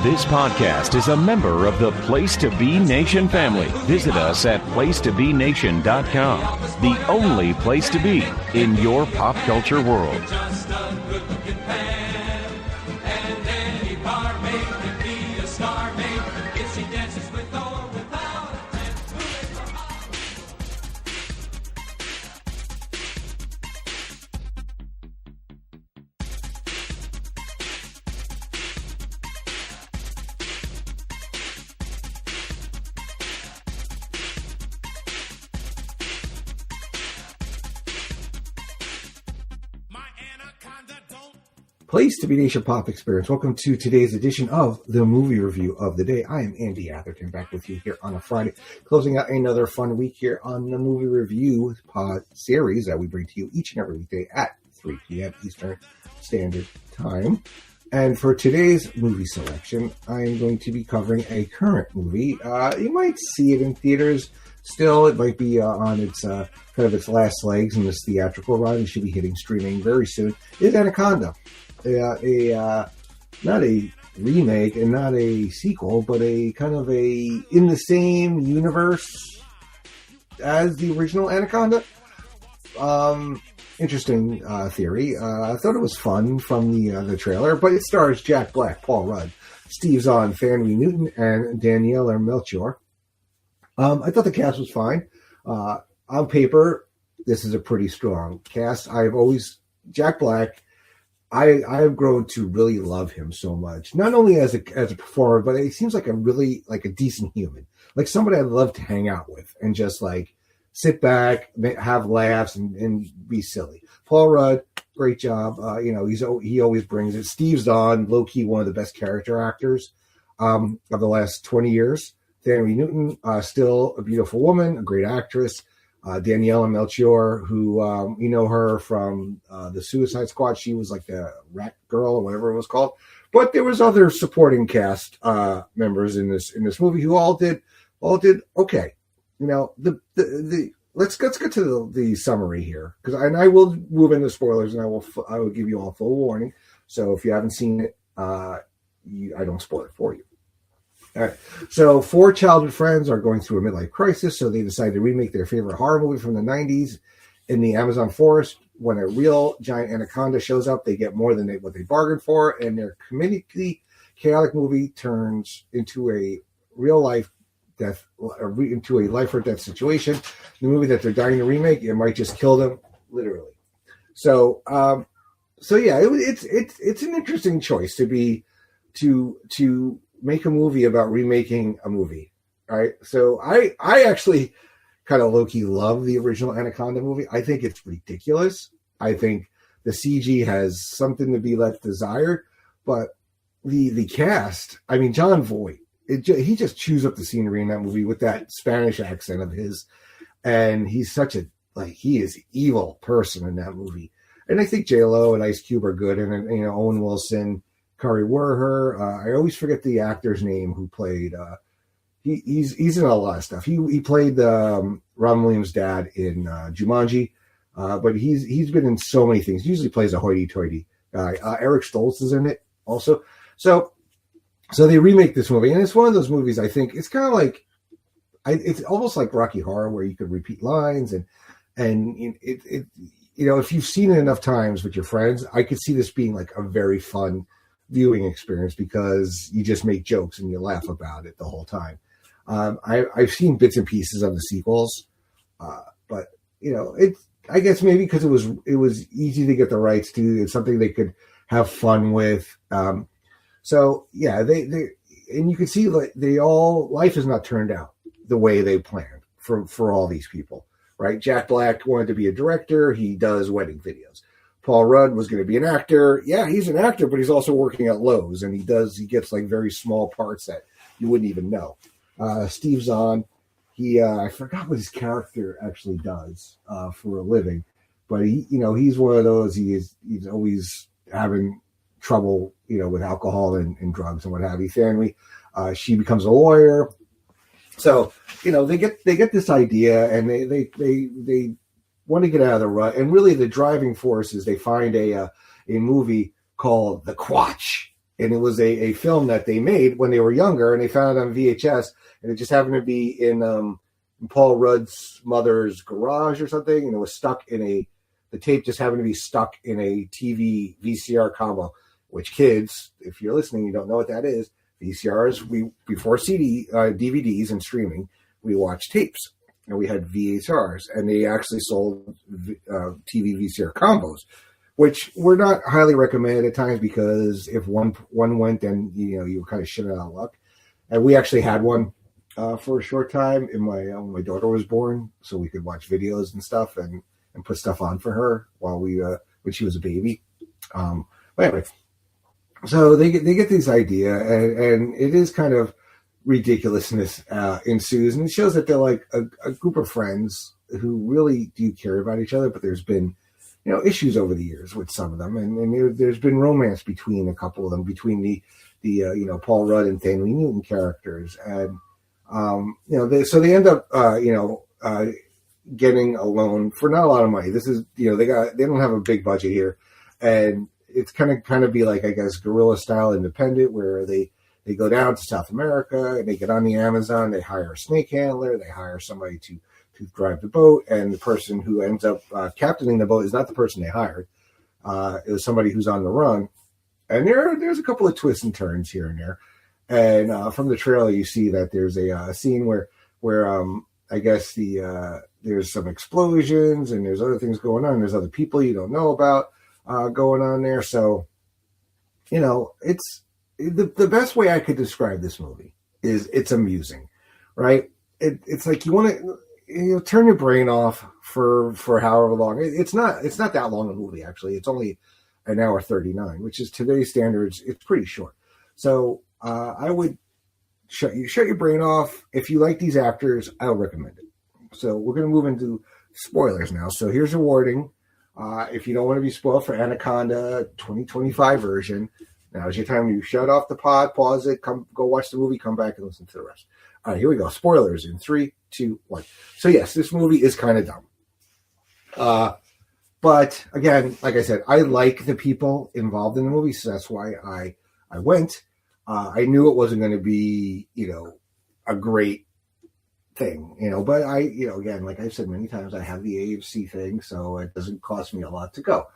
This podcast is a member of the Place to Be Nation family. Visit us at placetobenation.com, the only place to be in your pop culture world. Place to Be Nation Pop Experience. Welcome to today's edition of the movie review of the day. I am Andy Atherton, back with you here on a Friday, closing out another fun week here on the movie review pod series that we bring to you each and every weekday at 3 p.m. Eastern Standard Time. And for today's movie selection, I am going to be covering a current movie. You might see it in theaters still. It might be on its kind of its last legs in this theatrical run. It should be hitting streaming very soon. It's Anaconda. Not a remake and not a sequel, but a kind of a in the same universe as the original Anaconda. Interesting theory. I thought it was fun from the trailer, but it stars Jack Black, Paul Rudd, Steve Zahn, Thandiwe Newton, and Daniela Melchior. I thought the cast was fine. On paper, this is a pretty strong cast. Jack Black, I've grown to really love him so much. Not only as a performer, but he seems like a decent human, like somebody I'd love to hang out with and just like sit back, have laughs, and be silly. Paul Rudd, great job. He always brings it. Steve Zahn, low key one of the best character actors of the last 20 years. Thandiwe Newton, still a beautiful woman, a great actress. Daniela Melchior, who you know her from the Suicide Squad. She was like the rat girl or whatever it was called. But there was other supporting cast members in this movie who all did okay. You know, let's get to the summary here, and I will move into spoilers, and I will give you all full warning. So if you haven't seen it, I don't spoil it for you. All right. So 4 childhood friends are going through a midlife crisis, so they decide to remake their favorite horror movie from the 90s in the Amazon forest. When a real giant anaconda shows up, they get more than what they bargained for, and their comedically chaotic movie turns into a life or death situation. The movie that they're dying to remake, it might just kill them, literally. So yeah, it's an interesting choice to make a movie about remaking a movie, right? So I actually kind of low-key love the original Anaconda movie. I think it's ridiculous. I think the CG has something to be left desired, but the cast, I mean, John Voight, he just chews up the scenery in that movie with that Spanish accent of his, and he's such he is evil person in that movie. And I think J-Lo and Ice Cube are good, and Owen Wilson, Kari Werher. I always forget the actor's name who played. He's in a lot of stuff. He played Robin Williams' dad in Jumanji, but he's been in so many things. He usually plays a hoity-toity guy. Eric Stoltz is in it also. So they remake this movie, and it's one of those movies. I think it's kind of like it's almost like Rocky Horror, where you could repeat lines and it if you've seen it enough times with your friends, I could see this being like a very fun viewing experience because you just make jokes and you laugh about it the whole time. I've seen bits and pieces of the sequels, but I guess maybe because it was easy to get the rights to. It's something they could have fun with. So yeah, they and you can see life has not turned out the way they planned for all these people, right? Jack Black wanted to be a director. He does wedding videos. Paul Rudd was going to be an actor. Yeah, he's an actor, but he's also working at Lowe's, and he gets like very small parts that you wouldn't even know. Steve Zahn, I forgot what his character actually does for a living, but he's one of those. He's always having trouble, with alcohol and drugs and what have you. Thandiwe, she becomes a lawyer. So, they get this idea, and they want to get out of the rut. And really the driving force is they find a movie called The Quatch. and it was a film that they made when they were younger, and they found it on VHS, and it just happened to be in Paul Rudd's mother's garage or something, and it was stuck in the tape just happened to be stuck in a TV VCR combo, which kids, if you're listening, you don't know what that is. VCRs, before DVDs and streaming, we watched tapes, and we had VHRs, and they actually sold TV VCR combos, which were not highly recommended at times because if one went, then you were kind of shit out of luck. And we actually had one for a short time when my daughter was born, so we could watch videos and stuff and put stuff on for her while when she was a baby. But anyway, so they get this idea, and it is kind of ridiculousness ensues, and it shows that they're like a group of friends who really do care about each other, but there's been issues over the years with some of them, and there's been romance between a couple of them, between the Paul Rudd and Thandiwe Newton characters, and so they end up getting a loan for not a lot of money. This is they don't have a big budget here, and it's kind of be like, I guess, guerrilla style independent, where they go down to South America and they get on the Amazon, they hire a snake handler, they hire somebody to drive the boat, and the person who ends up captaining the boat is not the person they hired. It was somebody who's on the run. And there's a couple of twists and turns here and there. And from the trailer, you see that there's a scene where I guess there's some explosions and there's other things going on. There's other people you don't know about going on there. So, it's the best way I could describe this movie is it's amusing, right? It's like you want to turn your brain off for however long. It's not that long a movie, actually. It's only an hour 39, which is today's standards. It's pretty short. So I would shut your brain off. If you like these actors, I'll recommend it. So we're going to move into spoilers now. So here's a warning. If you don't want to be spoiled for Anaconda 2025 version, now's your time. You shut off the pod, pause it, go watch the movie, come back and listen to the rest. All right, here we go. Spoilers in 3, 2, 1. So yes, this movie is kind of dumb. But again, like I said, I like the people involved in the movie, so that's why I went. I knew it wasn't going to be, a great thing, but I, again, like I've said many times, I have the AFC thing, so it doesn't cost me a lot to go.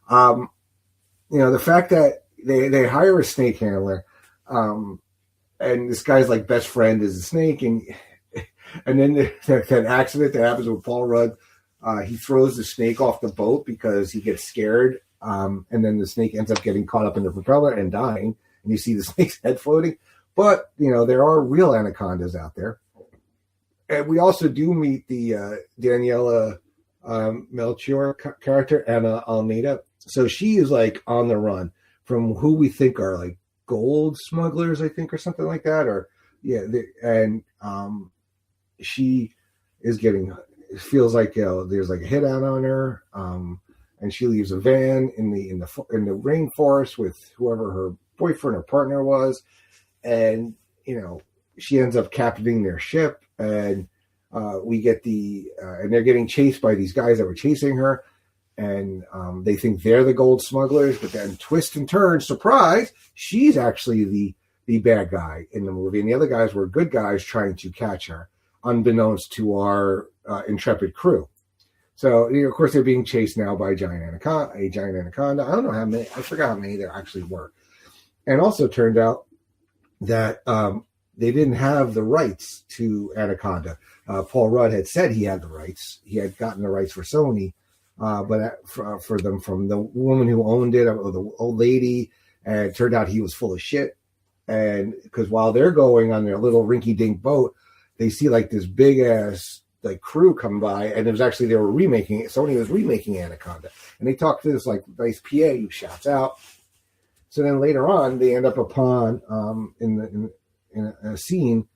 The fact that they hire a snake handler, and this guy's like best friend is a snake, and then that accident that happens with Paul Rudd, he throws the snake off the boat because he gets scared, and then the snake ends up getting caught up in the propeller and dying, and you see the snake's head floating. But there are real anacondas out there, and we also do meet the Daniela Melchior character, Anna Almeida. So she is like on the run from who we think are like gold smugglers, I think, or something like that. Or she is getting. It feels like there's like a hit out on her, and she leaves a van in the rainforest with whoever her boyfriend or partner was, and she ends up captaining their ship, and we get and they're getting chased by these guys that were chasing her, and they think they're the gold smugglers, but then twist and turn, surprise, she's actually the bad guy in the movie, and the other guys were good guys trying to catch her, unbeknownst to our intrepid crew. So, of course, they're being chased now by a giant anaconda. I don't know how many. I forgot how many there actually were. And also turned out that they didn't have the rights to Anaconda. Paul Rudd had said he had the rights. He had gotten the rights for Sony, but for them from the woman who owned it, or the old lady, and it turned out he was full of shit. And because while they're going on their little rinky-dink boat, they see like this big ass like crew come by, and it was actually they were remaking it. Sony was remaking Anaconda, and they talked to this like nice PA who shouts out. So then later on, they end up upon in a scene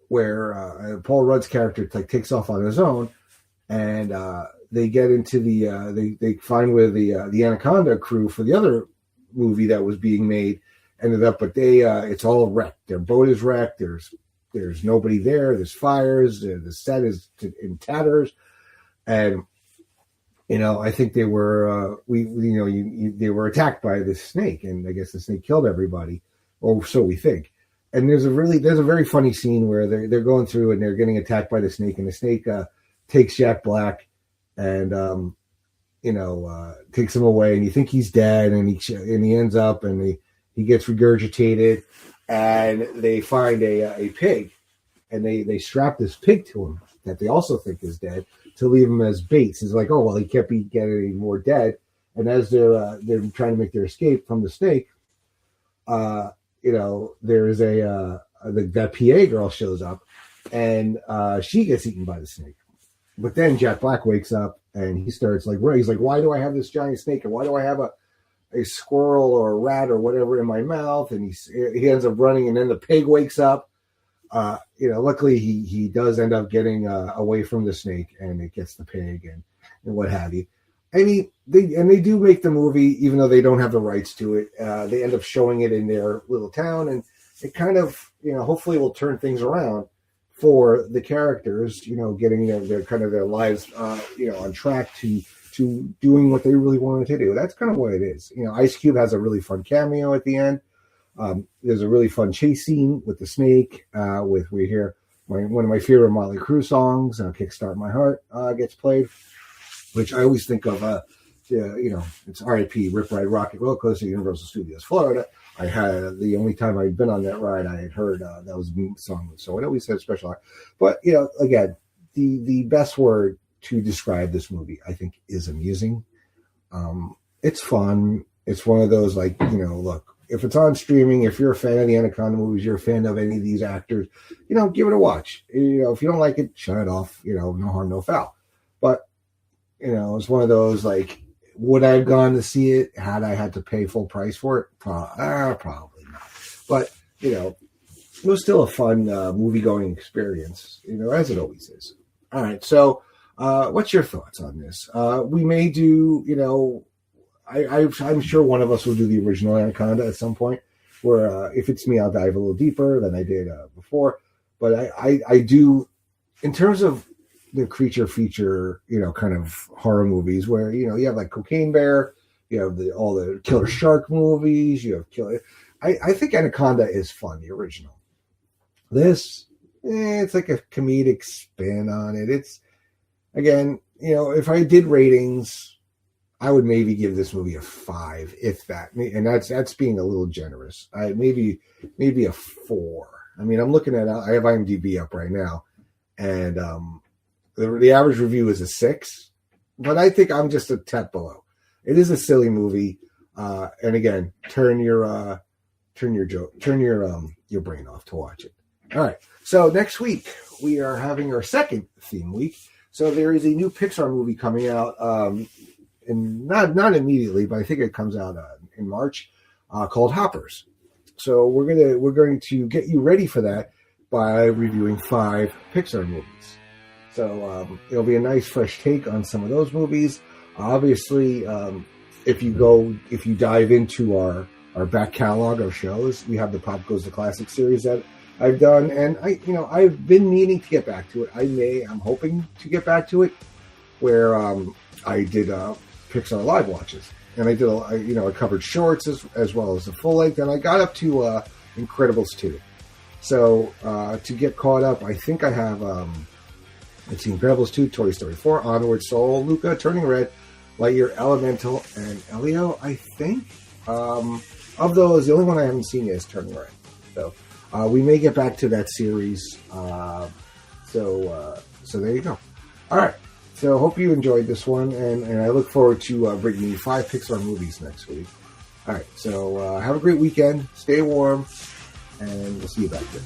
where Paul Rudd's character like takes off on his own, and they get into they find where the Anaconda crew for the other movie that was being made ended up, but it's all wrecked. Their boat is wrecked. There's nobody there. There's fires. The set is in tatters, and I think they were they were attacked by this snake, and I guess the snake killed everybody, or so we think. And there's a very funny scene where they're going through and they're getting attacked by the snake, and the snake takes Jack Black and takes him away, and you think he's dead, and he ends up and he gets regurgitated, and they find a pig, and they strap this pig to him that they also think is dead, to leave him as baits. It's like, oh, well, he can't be getting any more dead. And as they're trying to make their escape from the snake, there's that PA girl shows up, and she gets eaten by the snake. But then Jack Black wakes up, and he starts he's like, why do I have this giant snake, and why do I have a squirrel or a rat or whatever in my mouth? And he ends up running, and then the pig wakes up. Luckily he does end up getting away from the snake, and it gets the pig and what have you. And they do make the movie, even though they don't have the rights to it. They end up showing it in their little town, and it kind of, hopefully will turn things around for the characters, getting their lives, on track to doing what they really wanted to do. That's kind of what it is. Ice Cube has a really fun cameo at the end. There's a really fun chase scene with the snake, we hear one of my favorite Motley Crue songs, Kickstart My Heart, gets played, which I always think of, it's R.I.P. Rip Ride Rocket Roller Coaster at Universal Studios, Florida. I had, the only time I'd been on that ride, I had heard that was a song, so it always had a special art. But, again, the best word to describe this movie, I think, is amusing. It's fun. It's one of those, look, if it's on streaming, if you're a fan of the Anaconda movies, you're a fan of any of these actors, give it a watch. If you don't like it, shut it off. No harm, no foul. But, it's one of those, would I have gone to see it had I had to pay full price for it? Probably not. But, it was still a fun movie-going experience, as it always is. All right, so what's your thoughts on this? We may do, I'm sure one of us will do the original Anaconda at some point, where if it's me, I'll dive a little deeper than I did before. But I do, in terms of the creature feature, kind of horror movies where, you have Cocaine Bear, you have all the killer shark movies, you have killer. I think Anaconda is fun, the original. This, it's like a comedic spin on it. It's, again, if I did ratings, I would maybe give this movie a 5, if that, and that's being a little generous. Maybe a 4. I mean, I'm looking at, I have IMDb up right now, and the average review is a 6, but I think I'm just a tad below. It is a silly movie, and again, turn your brain off to watch it. All right, so next week we are having our second theme week. So there is a new Pixar movie coming out, and not immediately, but I think it comes out in March, called Hoppers. So we're going to get you ready for that by reviewing 5 Pixar movies. So it'll be a nice fresh take on some of those movies. Obviously, if you dive into our back catalog of shows, we have the Pop Goes the Classic series that I've done, and I've been meaning to get back to it. I'm hoping to get back to it, where I did Pixar live watches, and I did I covered shorts as well as the full length, and I got up to Incredibles 2. So to get caught up, I think I have let's see, Incredibles 2, Toy Story 4, Onward, Soul, Luca, Turning Red, Lightyear, Elemental, and Elio. I think of those, the only one I haven't seen is Turning Red. So we may get back to that series. So there you go. All right. So hope you enjoyed this one, and I look forward to bringing you 5 Pixar movies next week. All right. So have a great weekend. Stay warm, and we'll see you back there.